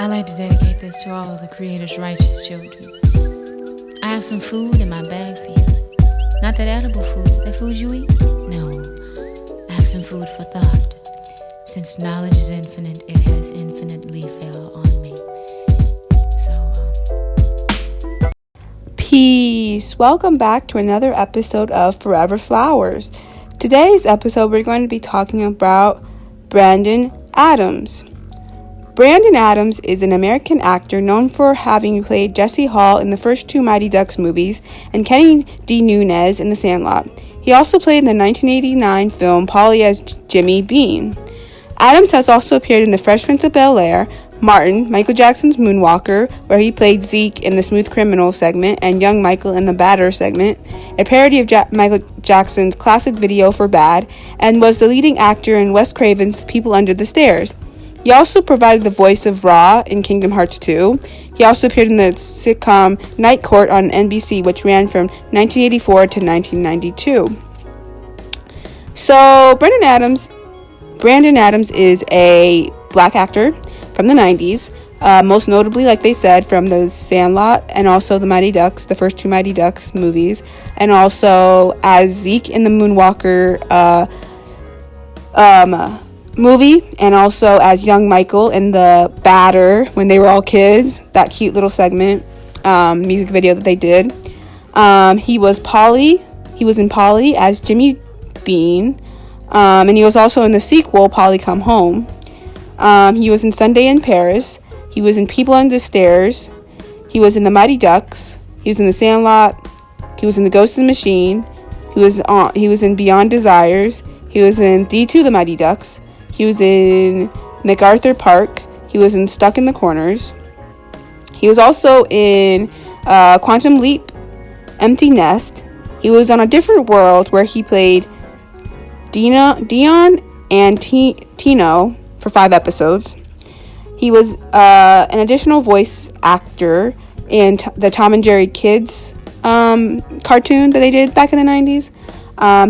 I like to dedicate this to all of the Creator's righteous children. I have some food in my bag for you. Not that edible food, that food you eat. No, I have some food for thought. Since knowledge is infinite, it has infinitely fell on me. Peace. Welcome back to another episode of Forever Flowers. Today's episode, we're going to be talking about Brandon Adams. Brandon Adams is an American actor known for having played Jesse Hall in the first two Mighty Ducks movies and Kenny D. Nunez in The Sandlot. He also played in the 1989 film Polly as Jimmy Bean. Adams has also appeared in The Fresh Prince of Bel-Air, Martin, Michael Jackson's Moonwalker, where he played Zeke in the Smooth Criminal segment and Young Michael in the Badder segment, a parody of Michael Jackson's classic video for Bad, and was the leading actor in Wes Craven's People Under the Stairs. He also provided the voice of Ra in Kingdom Hearts 2. He also appeared in the sitcom Night Court on NBC, which ran from 1984 to 1992. So, Brandon Adams is a black actor from the 90s, most notably, like they said, from The Sandlot and also the Mighty Ducks, the first two Mighty Ducks movies, and also as Zeke in the Moonwalker movie, and also as Young Michael in the Badder when they were all kids, that cute little segment, music video that they did. He was in Polly as Jimmy Bean, and he was also in the sequel Polly Come Home. He was in Sunday in Paris. He was in People Under the Stairs. He was in the Mighty Ducks. He was in The Sandlot. He was in The Ghost in the Machine. He was in Beyond Desires. He was in D2 The Mighty Ducks. He was in MacArthur Park. He was in Stuck in the Corners. He was also in Quantum Leap, Empty Nest. He was on A Different World, where he played Dion and Tino for 5 episodes. He was an additional voice actor in the Tom and Jerry Kids cartoon that they did back in the 90s.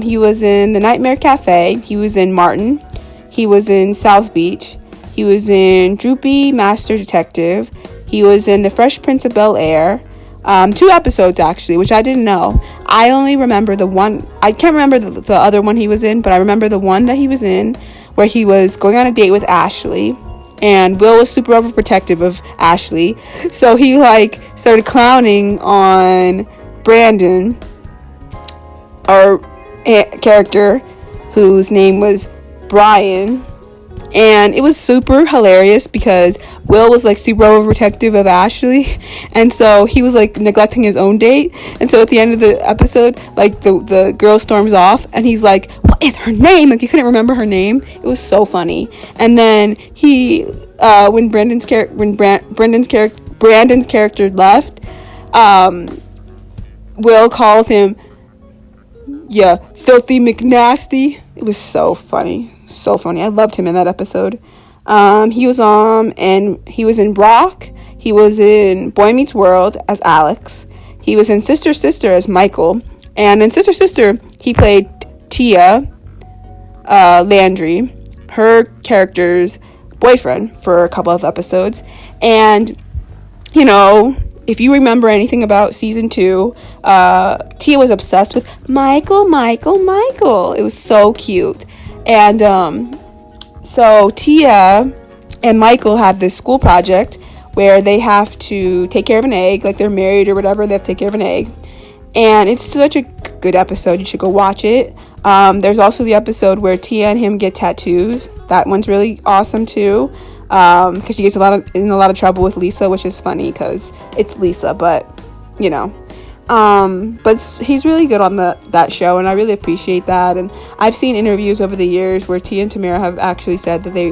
He was in The Nightmare Cafe. He was in Martin. He was in South Beach. He was in Droopy Master Detective. He was in The Fresh Prince of Bel-Air. 2 episodes, actually, which I didn't know. I only remember the one. I can't remember the other one he was in, but I remember the one that he was in where he was going on a date with Ashley. And Will was super overprotective of Ashley. So he, started clowning on Brandon, our character, whose name was Brian, and it was super hilarious because Will was super overprotective of Ashley, and so he was neglecting his own date. And so at the end of the episode, the girl storms off and he's like, what is her name? He couldn't remember her name. It was so funny. And then when Brandon's character left, Will called him filthy McNasty. It was so funny. So funny. I loved him in that episode. He was in Brock. He was in Boy Meets World as Alex. He was in Sister Sister as Michael. And in Sister Sister, he played Tia Landry, her character's boyfriend, for a couple of episodes. And, if you remember anything about season 2, Tia was obsessed with Michael. It was so cute. And so Tia and Michael have this school project where they have to take care of an egg, they're married or whatever, they have to take care of an egg. And it's such a good episode. You should go watch it. There's also the episode where Tia and him get tattoos. That one's really awesome too. Because she gets in a lot of trouble with Lisa, which is funny because it's Lisa, but but he's really good on that show, and I really appreciate that. And I've seen interviews over the years where Tia and Tamara have actually said that they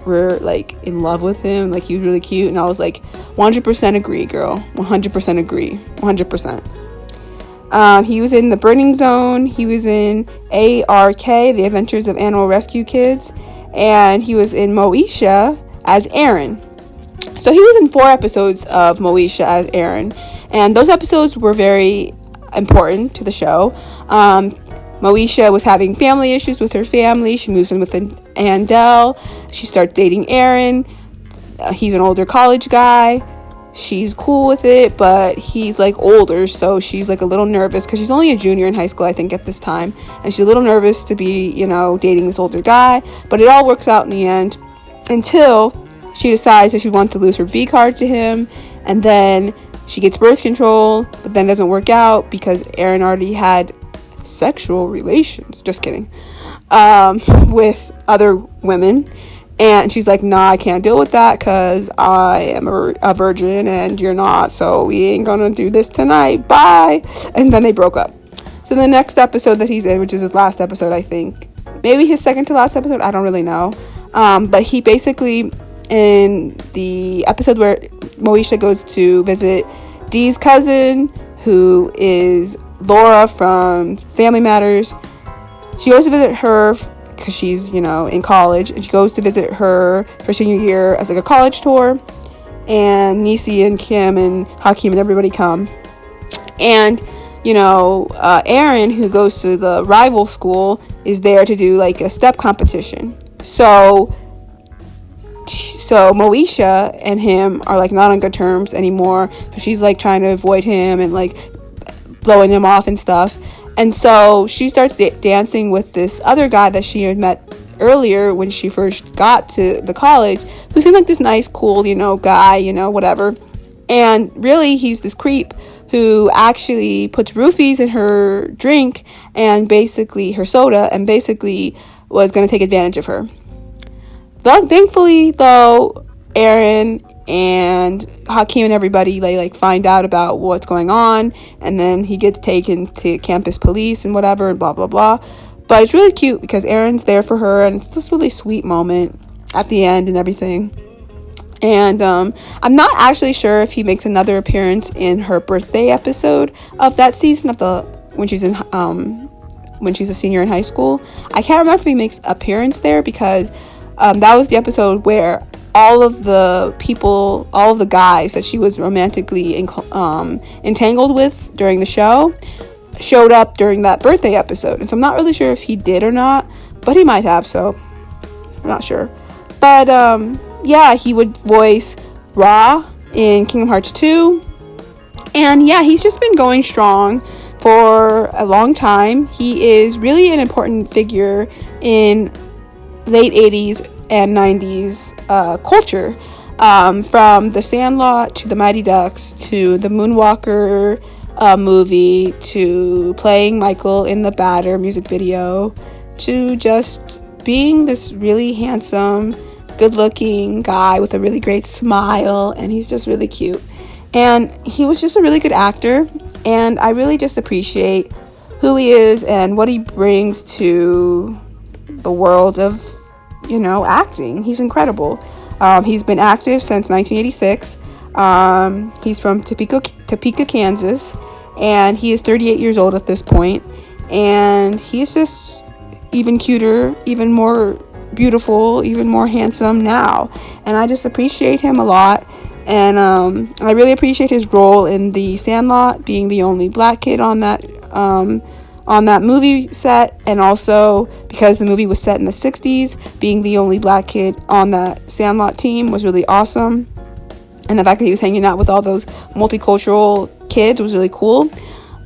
were in love with him, he was really cute, and I was 100% agree, girl, 100% agree, 100%. He was in The Burning Zone. He was in ARK, The Adventures of Animal Rescue Kids, and he was in Moesha as Aaron. So he was in 4 episodes of Moesha as Aaron, and those episodes were very important to the show. Moesha was having family issues with her family. She moves in with Andel. She starts dating Aaron. he's an older college guy. She's cool with it, but he's like older, so she's like a little nervous because she's only a junior in high school, I think, at this time, and she's a little nervous to be, dating this older guy. But it all works out in the end until she decides that she wants to lose her V card to him, and then she gets birth control, but then doesn't work out because Aaron already had sexual relations, just kidding, with other women. And she's like, nah, I can't deal with that because I am a virgin and you're not, so we ain't gonna do this tonight, bye. And then they broke up. So the next episode that he's in, which is his last episode, I think, maybe his second to last episode, I don't really know, but he basically, in the episode where Moesha goes to visit Dee's cousin, who is Laura from Family Matters, she goes to visit her because she's, in college, and she goes to visit her senior year as like a college tour, and Niecy and Kim and Hakeem and everybody come, and Aaron, who goes to the rival school, is there to do like a step competition. So Moesha and him are like not on good terms anymore, so she's like trying to avoid him and like blowing him off and stuff. And so she starts dancing with this other guy that she had met earlier when she first got to the college, who seemed like this nice, cool, guy, whatever. And really, he's this creep who actually puts roofies in her drink and basically her soda, and basically was going to take advantage of her. Thankfully, though, Aaron and Hakeem and everybody like find out about what's going on, and then he gets taken to campus police and whatever and blah blah blah. But it's really cute because Aaron's there for her, and it's this really sweet moment at the end and everything. And I'm not actually sure if he makes another appearance in her birthday episode of that season when she's a senior in high school. I can't remember if he makes appearance there because that was the episode where all of the guys that she was romantically entangled with during the show showed up during that birthday episode. And so I'm not really sure if he did or not, but he might have, so I'm not sure. But yeah, he would voice Ra in Kingdom Hearts 2. And yeah, he's just been going strong for a long time. He is really an important figure in late 80s and 90s culture, from the Sandlot to the Mighty Ducks to the Moonwalker movie to playing Michael in the Batter music video to just being this really handsome, good-looking guy with a really great smile, and he's just really cute. And he was just a really good actor, and I really just appreciate who he is and what he brings to the world of acting. He's incredible. He's been active since 1986. He's from Topeka, Kansas, and he is 38 years old at this point, and he's just even cuter, even more beautiful, even more handsome now, and I just appreciate him a lot. And I really appreciate his role in the Sandlot, being the only black kid on that movie set, and also because the movie was set in the 60s, being the only black kid on that Sandlot team was really awesome. And the fact that he was hanging out with all those multicultural kids was really cool.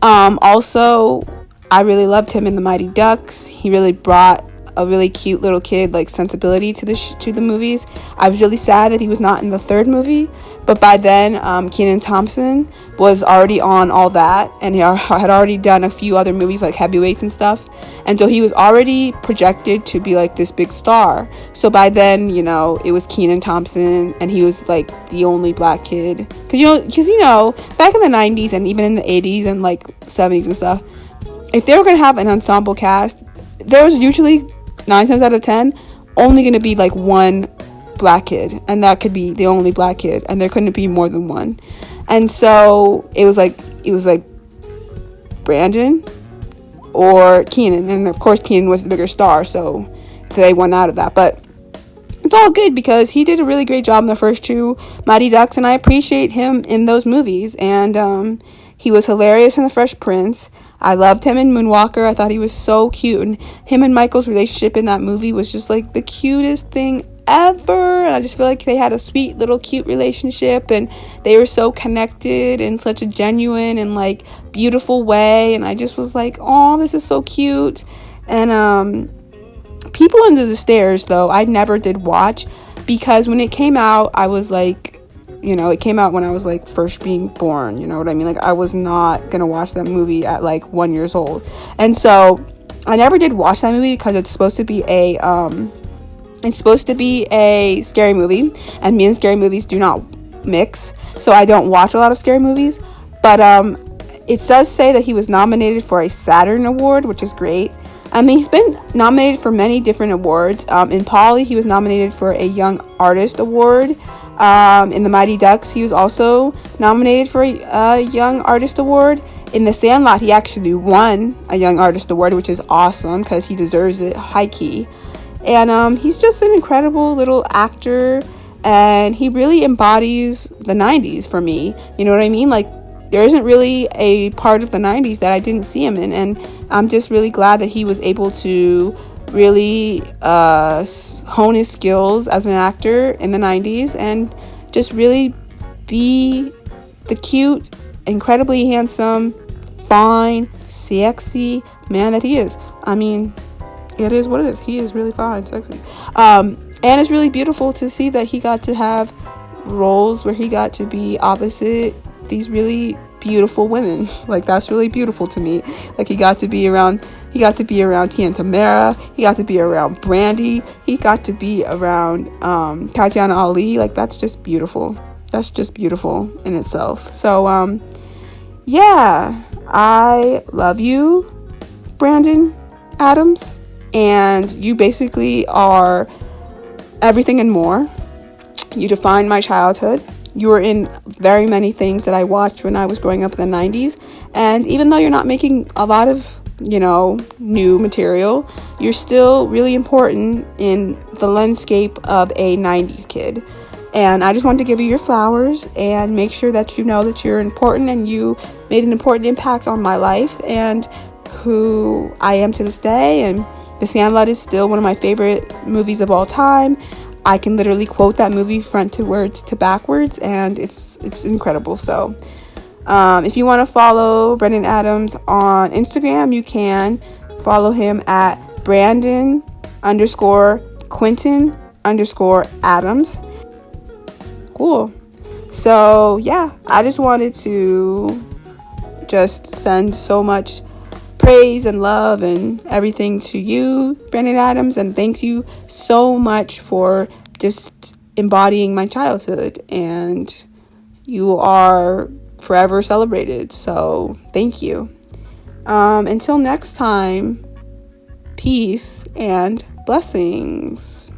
Also, I really loved him in the Mighty Ducks. He really brought a really cute little kid like sensibility to the movies. I was really sad that he was not in the third movie, but by then Kenan Thompson was already on all that, and he had already done a few other movies like Heavyweights and stuff, and so he was already projected to be like this big star. So by then, it was Kenan Thompson, and he was like the only black kid, because back in the 90s and even in the 80s and like 70s and stuff, if they were gonna have an ensemble cast, there was usually 9 times out of 10 only going to be like one black kid, and that could be the only black kid, and there couldn't be more than one. And so it was like Brandon or Kenan, and of course Kenan was the bigger star, so they went out of that. But it's all good because he did a really great job in the first 2 Mighty Ducks, and I appreciate him in those movies. And he was hilarious in The Fresh Prince. I loved him in Moonwalker. I thought he was so cute, and him and Michael's relationship in that movie was just like the cutest thing ever, and I just feel like they had a sweet little cute relationship, and they were so connected in such a genuine and like beautiful way, and I just was like, oh, this is so cute. And People Under the Stairs, though, I never did watch, because when it came out, I was like, it came out when I was like first being born, you know what I mean? Like, I was not gonna watch that movie at like 1 year old, and so I never did watch that movie because it's supposed to be a scary movie, and me and scary movies do not mix, so I don't watch a lot of scary movies. But it does say that he was nominated for a Saturn Award, which is great. I mean, he's been nominated for many different awards. In Polly, he was nominated for a Young Artist Award. In The Mighty Ducks, he was also nominated for a Young Artist Award. In The Sandlot, he actually won a Young Artist Award, which is awesome because he deserves it, high key. And he's just an incredible little actor, and he really embodies the 90s for me. You know what I mean? Like, there isn't really a part of the 90s that I didn't see him in, and I'm just really glad that he was able to really hone his skills as an actor in the 90s and just really be the cute, incredibly handsome, fine, sexy man that he is. I mean, it is what it is. He is really fine, sexy. And it's really beautiful to see that he got to have roles where he got to be opposite these really beautiful women. Like, that's really beautiful to me. Like, he got to be around Tia and Tamara, he got to be around Brandy, he got to be around Tatiana Ali. Like, that's just beautiful in itself. So yeah, I love you, Brandon Adams, and you basically are everything and more. You defined my childhood. You were in very many things that I watched when I was growing up in the 90s. And even though you're not making a lot of, new material, you're still really important in the landscape of a 90s kid. And I just wanted to give you your flowers and make sure that you know that you're important and you made an important impact on my life and who I am to this day. And The Sandlot is still one of my favorite movies of all time. I can literally quote that movie front to words to backwards, and it's incredible. So if you want to follow Brandon Adams on Instagram, you can follow him at Brandon_Quentin_Adams. Cool. So yeah, I just wanted to just send so much praise and love and everything to you, Brandon Adams, and thanks you so much for just embodying my childhood, and you are forever celebrated. So thank you. Until next time, peace and blessings.